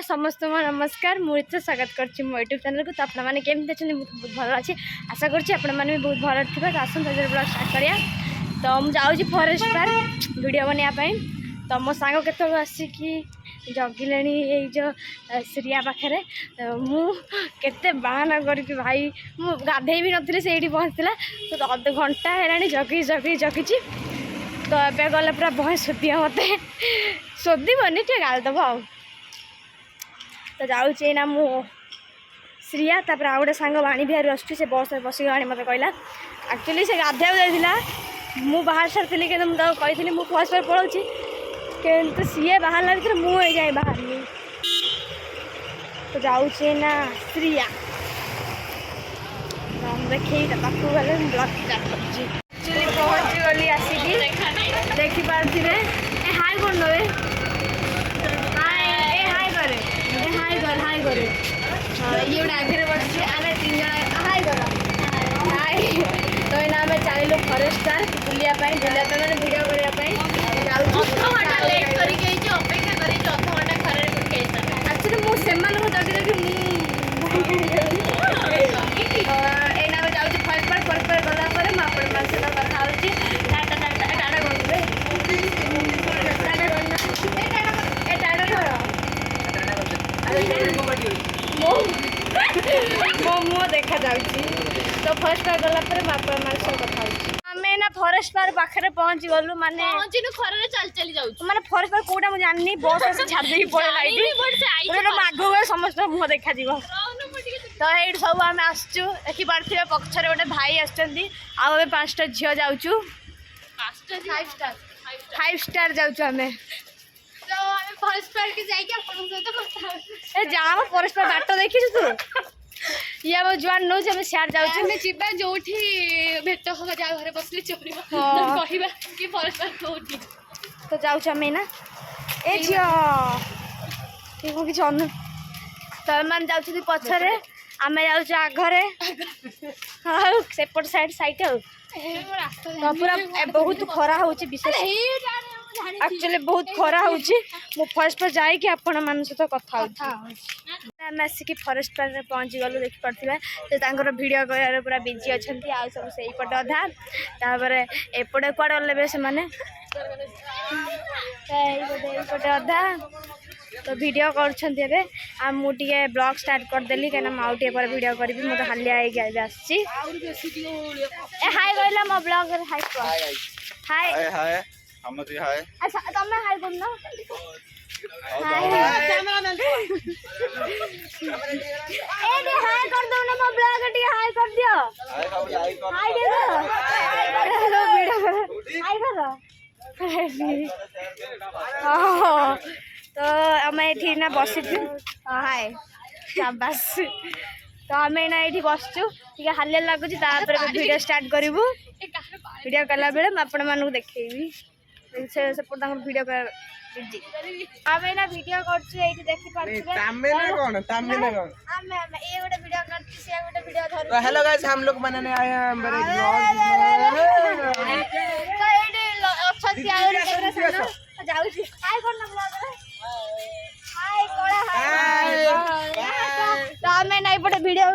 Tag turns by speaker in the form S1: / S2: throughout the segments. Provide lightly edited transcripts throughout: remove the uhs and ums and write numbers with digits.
S1: समस्त नमस्कार मुझे स्वागत कर मो यूट्यूब चैनल को। तो आप मैंने केमती अच्छे बहुत भल अच्छी आशा करुँच भी बहुत भल थे। तो आसत ब्लॉग स्टार्ट करिया। तो मुझे जाऊँगी फॉरेस्ट पार्क वीडियो बनायापाई। तो मो सांग के आसिकी जगिले जो श्रिया पाखे मुझे बाहाना करके भाई मु गाधे भी नी से पहुँचला। तो अध घंटा है जगी जगी जगी। तो ए गले पूरा बह सोधिया मत सोधबनी टे गालदब आ। तो जाऊँ ना मु श्रिया तापर आ गए सांग बाणी बिहार आसुँ से बस में बसिक आनी मत कहला। एक्चुअली से गाधे जाइला मु बाहर सारी कि मुझे कही मुझे फर्स्ट बार पढ़ाऊँगी कि सीए बाहर भर मुझे जाए बाहर। तो जाऊँ ना श्रिया देखी गले ब्लॉग स्टार्ट कर पहुँची गली आसिकी देखी पारे हाय कर नो हाय हाय करे हाय करे ये गोटे आगे बस आम 3 जन हाय कर हाय। तो ये आम चलू फॉरेस्ट पार्क बुलापाई मैंने वीडियो करने एक्चुअली मुझे जगी जगी एना जाऊँ फॉरेस्ट पार्क गलापर मुझे सहित कथा मो मुँह देखा जाऊँगी। तो फर्स्ट पार्क गलापर मुझे कथा आम ना फॉरेस्ट पार्क पाखे पहुँची गलु माने
S2: खर चली जाऊँ
S1: माने फॉरेस्ट पार्क कौटा मुझे जानी बस छाड़ी पड़ेगा आगे समस्त मुँह देखा। तो ये सब आम आसचु देखी पारे पक्षर गोटे भाई आम 5टा झील जाऊँ 5 स्टार जाऊँ आम
S2: फॉरेस्ट पार्क
S1: जाम फॉरेस्ट पार्क बाट देखी तू ये मो जुआन नौ आम सियार
S2: जाऊँ जो भेट हम जा घर बसले चोरी कहवा कि फॉरेस्ट पार्क कौटी।
S1: तो जाऊँ आम ना ए झी किसी अनु तो मैंने जाऊँ पछरे आम जाऊँ आगरे सेपट साइड साइड तो पूरा बहुत खरा हो विशेष एक्चुअली बहुत खरा हो फर्स्ट पर जाकि आपण मान सहित कथा आम आसिक फॉरेस्ट पार्क में पहुँची गलु देखी पारे तो वीडियो कर पूरा बिजी अच्छा आ सब से पटे अधा तापर एपटे कुआड़े गले से पटे अधा। तो वीडियो कर मुझे ब्लॉग स्टार्ट करदेली कहीं मुझे पर वीडियो करी मतलब हालिया आसी हाय कहला मो ब्लॉग हाय हाय हाय अच्छा तुम हाय करना हाय कर दो ना मो ब्लॉग टी हाय कर दियो हाय हाय तो आम ये ना बसी हाय शाबाश। तो आम ना ये बसचु हालिया लगुच वीडियो स्टार्ट करूँ वीडियो कला बेले आपण मानू देखेबी सेपट वीडियो कर आम ना वीडियो कर देखी पारे वीडियो कर
S3: हेलो गाइस हम लोग बनाने आए हैं मेरे
S1: आम ना एपटे वीडियो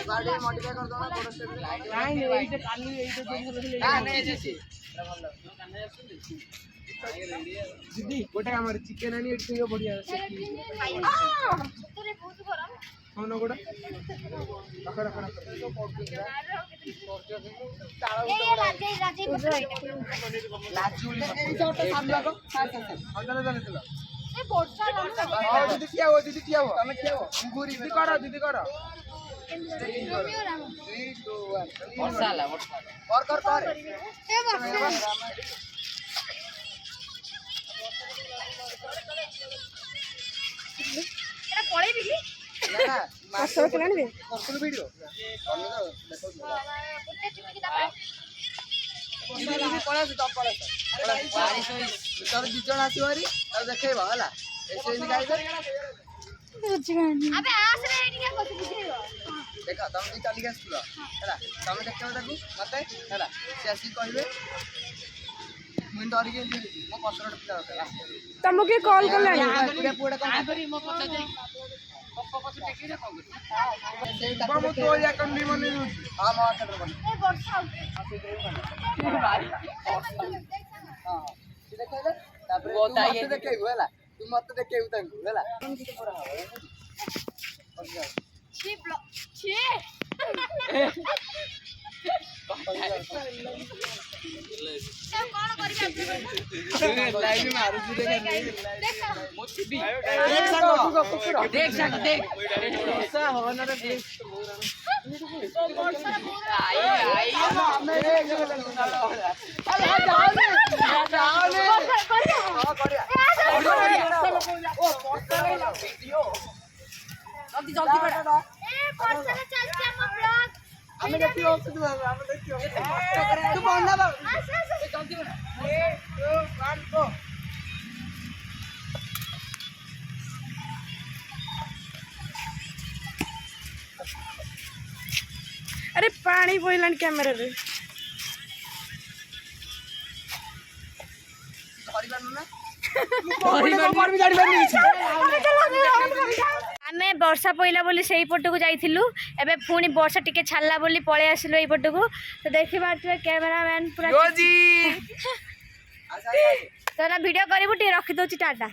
S3: गाड़ी मॉडिफाई कर दो ना थोड़ा से नहीं नहीं ये काली ये तो हां नहीं जी भलो काने आछुंदी दीदी गोटे हमर चिकन आनी एठी यो बढ़िया से
S1: सतरे बहुत गरम
S3: कोन गोडा रखड़ रखड़
S1: ए राजे राजे को
S3: लाचू ए छोटा सामने को अंदर चले
S1: ए बोर्सा
S3: हां दीदी क्या हो तमे क्या हो दीदी करो 3 2 1 वर्षा ला और कर
S1: ए वर्षा एरा पळै बिली
S3: ना मास्टर केलानी बे कौन वीडियो
S1: गोटे चुकी दाबे
S3: दीदी पळा से टप पळा तोर दी जण आसीवारी और देखेबा हला ऐसे नहीं गाइस
S1: अबे आस रे एटी क्या कथि बुझेबो
S3: देखा तुम दी चली गस्ला हला तुम देखिबो ताकू मते हला से आसी कहबे मुन डर के मो पसरट पिला होता
S4: तुमको के कॉल कर लेना
S3: पूरा पूरा कौन
S2: करी मो पता जाई पप्पा पछ टेकी रे कोन
S3: मो तो या कंडी मने हां मो आकर बन
S1: ए वर्षा
S3: हां से देखैले तापर बताइए देखेबो हला तू मत देखेबो तांकू हला
S1: छी ब्लॉक छी कौन करिबे
S3: लाइव में आरु जी देख देख ऐसा हो ना रे प्लीज आई जाओ ने हां करिया वीडियो जल्दी बड़ा
S1: ए वर्षा रे चलते हम ब्लॉग
S3: हमें देखियो तू बोलना बा जल्दी बड़ा 3 2 1 गो
S4: अरे पानी बोइलन कैमरा रे
S3: धरी बानु ना
S1: आमे वर्षा पइला बोली सेही पट को जाइथिलु एबे पुनी वर्षा टिके छाडला बोली पळे आसिलु एई पट को तो देखि बारथिबे कैमरामैन पूरा
S3: यो जी
S1: तो ना वीडियो करिबु टी रखि दोची टाटा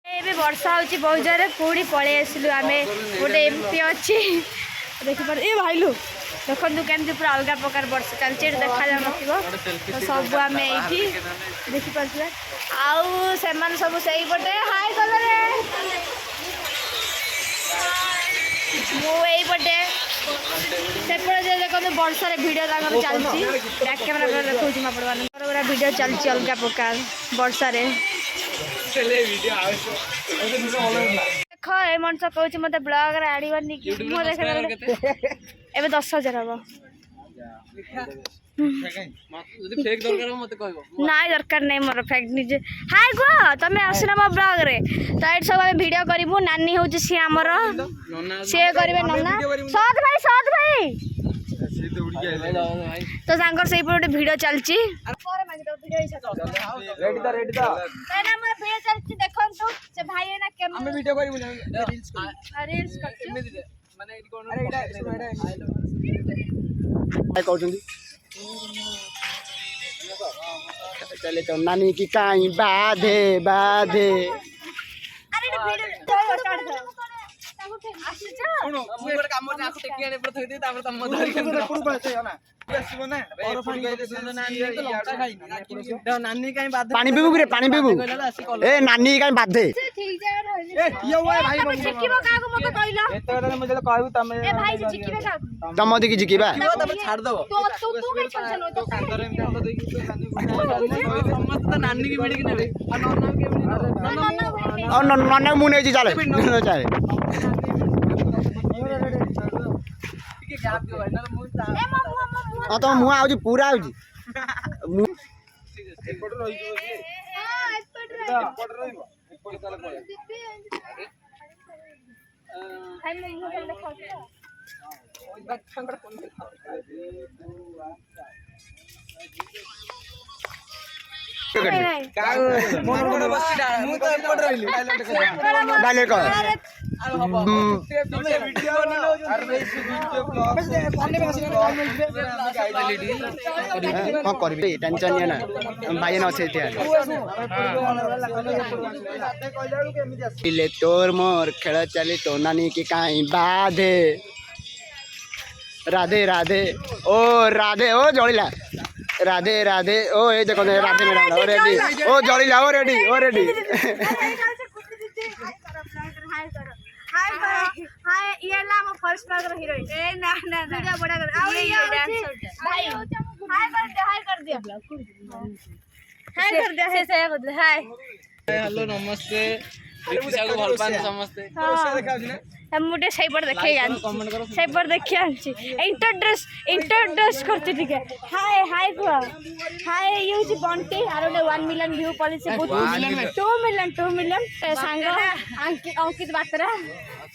S1: एबे वर्षा होची बहुत जरे पुनी पळे आसिलु आमे गोटे एमपी अछि देखि पर ए भाईलु देखंतु केमति पूरा अलगा प्रकार वर्षा चलचे देखा जा नथिबो तो सब आमे एठी देखि परथिबे आउ सेमान सब सेही पटे हाय कलरे मु एई पटे सेपटे जे देखो वर्षा वीडियो तांगर चलची बैक कैमरा पर देखौची म पड़वान पूरा वीडियो चलची अलगा प्रकार वर्षा रे
S3: चले वीडियो आवश्य
S1: देखो ए मनस कहूची मते ब्लॉग रे आडीबनी कि मो देखा एबे 10,000 हबो
S3: যদি ফেক দরকার মতে কইবো
S1: নাই দরকার নাই মোর ফেক নিজে হাই গো তুমি আসনা মো ব্লগ রে তো এট सब हम वीडियो करिवु नानी होची सी हमर से करिवे नन्ना साथ भाई से तो उड़ के भाई तो सांगर सेही पर वीडियो चलची पर मागे तो वीडियो हिसा
S3: रेडी दा
S1: ना मोर वीडियो चलची देखंतु से भाई ना केम
S3: हम वीडियो करिवु
S1: रील्स करची
S3: माने एडी कोन अरे एडा काय कहउछंदी चले तो नानी की काई बाधे
S1: अरे वीडियो स्टार्ट कर
S3: सुनो मु गोटे काम ना आखु टेकी आने पर थई दे तापर तम धरि के पुरु पड़े ना आसीबो ना और पानी गइले नानी तो लंका खाई नानी काई बाधे पानी पीबू रे पानी पीबू ए नानी काई बाधे
S1: ठीक जगह रहली
S3: ए ये ओए भाई
S1: चिकिबो काको मते कइलो
S3: एते बेले मु जले कहबू तमे
S1: ए भाई से चिकिबे का
S3: तम देखि जिकिबा तमे छाड़ दबो
S1: तो तू के छन तो
S3: कांदरे में तो देखि तो समस्त तो नानी की वीडियो के नेबे और नन्ना के वीडियो और नन्ना मु नै जी चले चले के गैप दियो ना मु आ तो मुआ आउजी पूरा आउजी एपट रहि जो
S1: हां एपट
S3: रहिबो एपट चले पळे
S1: भाई मु देखो
S3: ओइ बात संगर कोन कर टेंशन नहीं ना भाई न से तोर मोर खेल चली तो नानी की कहीं बाधे राधे राधे ओ जलिला राधे राधे ओ ये देखो राधे मेरा ओ रेडी ओ जलिला ओ रेडी
S1: हाय ये ला हम फर्स्ट पार्ट रो हीरोइन ए ना वीडियो बड़ा कर आ ये डांस भाई हाय कर दिया से कर दे हाय
S3: हेलो नमस्ते रितिसा को भल पान समस्ते
S1: हम मुटे सही पर देखे यार सही पर देखे आंची इंट्रोड्यूस करते ठीक है हाय को हाय ये जी बंटी आरो 1 मिलियन व्यू पॉलिसी 2 मिलियन सांग अंकित बात्रा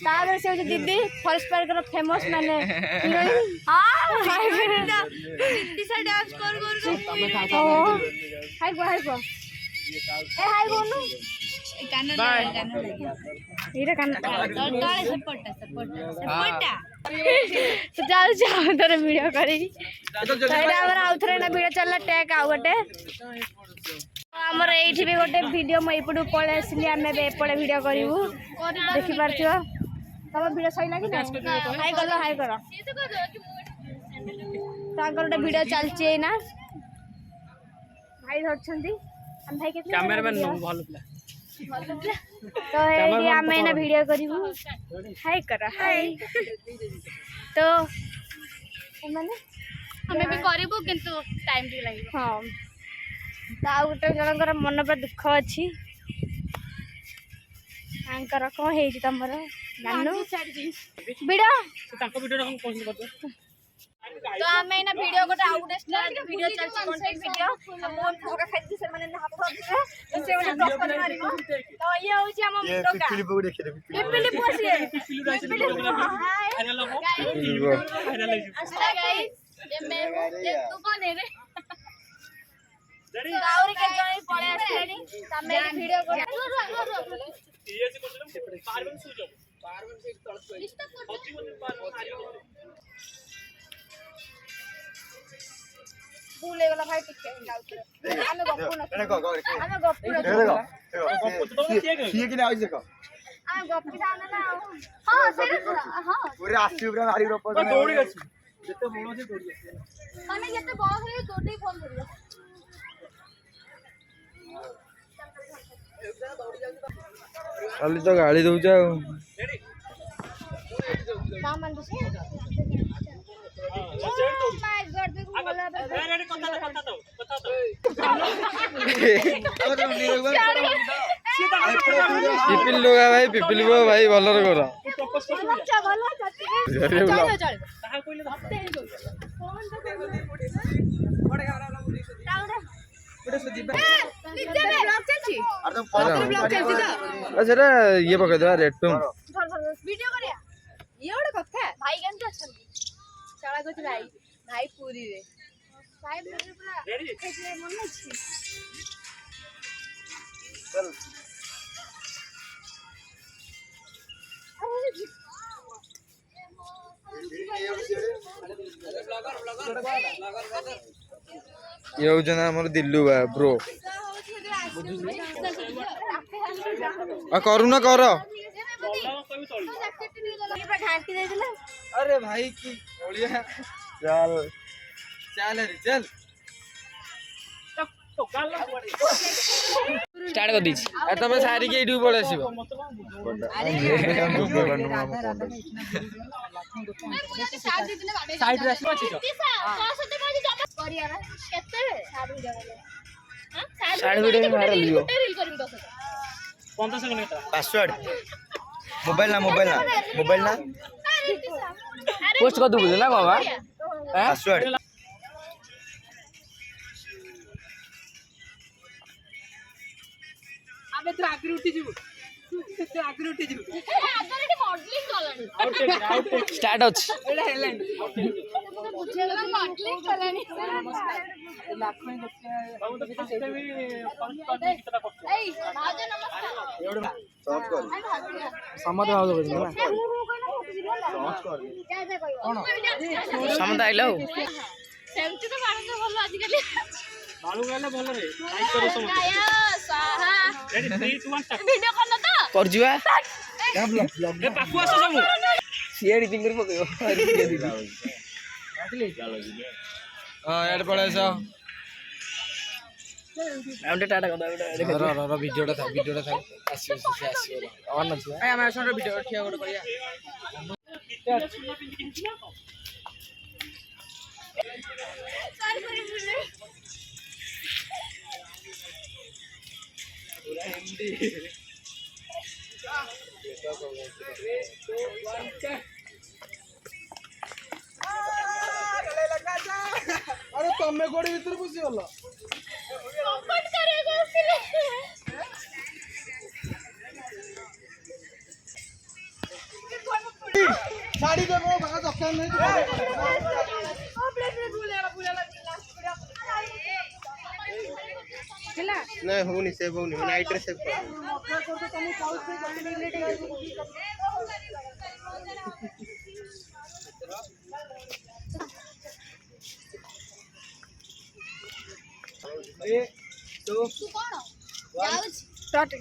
S1: तार से दीदी फर्स्ट पार्ट कर फेमस माने हीरोइन हां रितिसा डांस कर हाय को ए हाय बोनु वीडियो करी वीडियो चलला टैग आउ गोटे आमर ये भी गोटे वीडियो मुझे पड़े आसली आम एपटे वीडियो करूँ देखी पार्थ तुम वीडियो सैला कि हाय कर गोटे वीडियो चलती ना भाई धरती भाई के तो ये आम एना वीडियो करूँ हाय कर हाय तो माने
S2: हमें भी करू किंतु टाइम भी लगे
S1: हाँ तो आउ गोटे जनकर मन पर दुख अच्छी आंकर कौन है तुमर जानू वीडियो तो आम एना वीडियो गोटे आउ गोटे स्टार्ट वीडियो चलछि कंटेंट वीडियो मोन भोगा खाइछि से माने हाथ से से माने प्रपोज मारिबो तो ये होछि हम टोका पिपिली बो देखि पिपिली पोसिए पिपिली हाय अच्छा गाइस ये मैं ये तू कौन है रे गाउरी के जणी पळे आछलेनी तमे वीडियो को ये से कोन पारवन सुजो पारवन से तळस भूल गला भाई टिके हमें गप्पू न हमें गप्पू
S3: ये कि आइज देखो
S1: आ गप्पी दाना ना हां से हां
S3: पूरे आसी पूरा मारी ऊपर दौड़ी गछि जते बोलो से दौड़ी गछि
S1: माने जते बॉस है दौड़ी फोन करियो
S3: खाली तो गाड़ी दउ जा
S1: काम मन से
S3: पिपिल लोग भाई पिपिल वो भाई भलर करा ये पकड़ दो रेड टू
S1: वीडियो करिया ये ओडे कथा भाई केन अछन चला कुछ भाई पूरी रे भाई पूरी पूरा रेडी मन अछि चल
S3: ये हो जना हमर दिल्लू बा ब्रो आ करू ना कर अरे भाई की ओलिया चल चल रे चल स्टार्ट कर दीची आ तमे सारी के यूट्यूब पळे आसीबो साइड रे आसीबो
S1: करिया ना केते साड वीडियो
S3: साइड वीडियो में मार लियो
S2: रील करिम
S3: 15 सेकंड पासवर्ड मोबाइल ना पोस्ट कर दूबे ना बाबा पासवर्ड
S4: अबे तू आगे उठी जीव
S2: आगे मॉडलिंग चलानी
S3: स्टार्ट होछ
S4: एला हेलाइन
S3: ସମସ୍ତେ ଆଇଲ ଆଉ
S2: ସେମିତି ତ ବାଳୁଙ୍ଗା ଭଲ ଆଜିକାଲି ଭିଡିଓ କଲ ତ
S3: କରିଯିବା ପାଖକୁ ଆସ ସବୁ ସିଏ ଏଡିଟିଂ କରି ପକେଇବ ହଁ ଏଡ ପଳେଇ ଆସ ଗୋଟେ ଟାଟା କଥା ଗୋଟେ ଭିଡିଓଟା ଥା ଆସିବ ସେ ଆସିବ ଅନ୍ ଅଛି ଆମେ ଆସନ ଭିଡିଓ ଠିଆ ଗୋଟେ କରିବା अरे तमे गोड़ी भीतर घुसी गल साड़ी दे मो भागा दरकार नहीं नहीं होनी सेव होनी नाइट रे सेव कर ए तो
S2: कौन
S3: स्टार्ट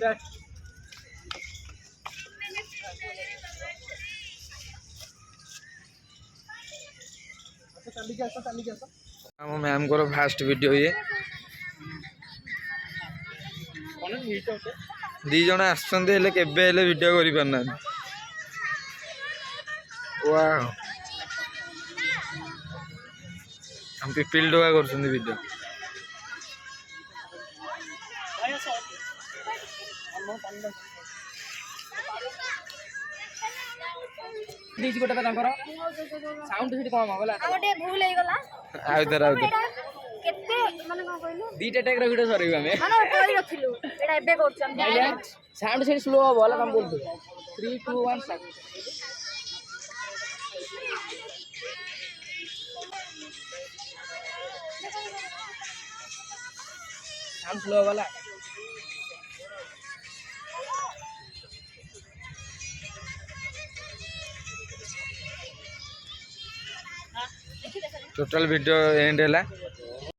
S3: ଆମ ମ୍ୟାମଙ୍କର ଫାଷ୍ଟ ଭିଡ଼ିଓ ଇଏ ଦି ଜଣ ଆସୁଛନ୍ତି ହେଲେ କେବେ ହେଲେ ଭିଡ଼ିଓ କରିପାରୁନାହାନ୍ତି ୱାଓ ଆମ ପିପିଲ ଡୋକା କରୁଛନ୍ତି ଭିଡ଼ିଓ ଦେଇଛି ଗୋଟେ ତାଙ୍କର ସାଉଣ୍ଡ ସେଠି କମ ଗଲା
S1: ଗୋଟେ ଭୁଲ ହେଇଗଲା
S3: ଆଉ ଥରେ
S1: କେତେ ମାନେ କଣ କହିଲୁ
S3: ଦିଟା ଟାଇପ ର ଭିଡ଼ିଓ ସରେଇବୁ ଆମେ
S1: ମାନେ କହି ରଖିଲୁ ଏଟା ଏବେ କରୁଛୁ ଆମେ
S3: ସାଉଣ୍ଡ ସେଠି ସ୍ଲୋ ହବ ହେଲା ତମ ବୋଲୁ 3 2 1 ଷ୍ଟାର୍ଟ साउंड स्लो वाला टोटल वीडियो एंड है